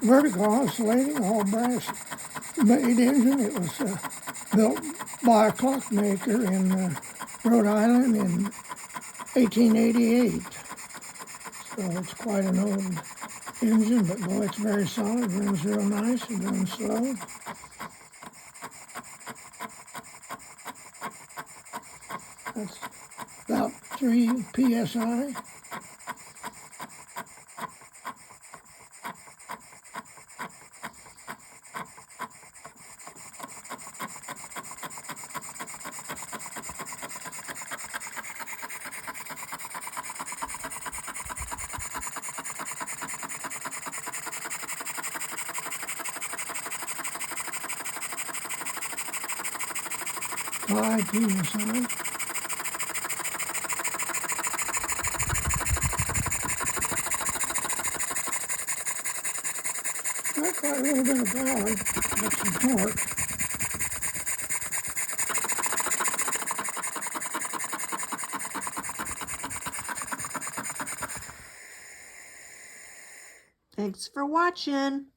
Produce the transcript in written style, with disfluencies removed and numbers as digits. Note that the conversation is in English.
vertical oscillating, all brass made engine. It was built by a clockmaker in Rhode Island in 1888. So it's quite an old engine, but boy, it's very solid, runs real nice and runs slow. That's about 3 psi. Five psi. Got quite a little bit of power, got some torque. Thanks for watching.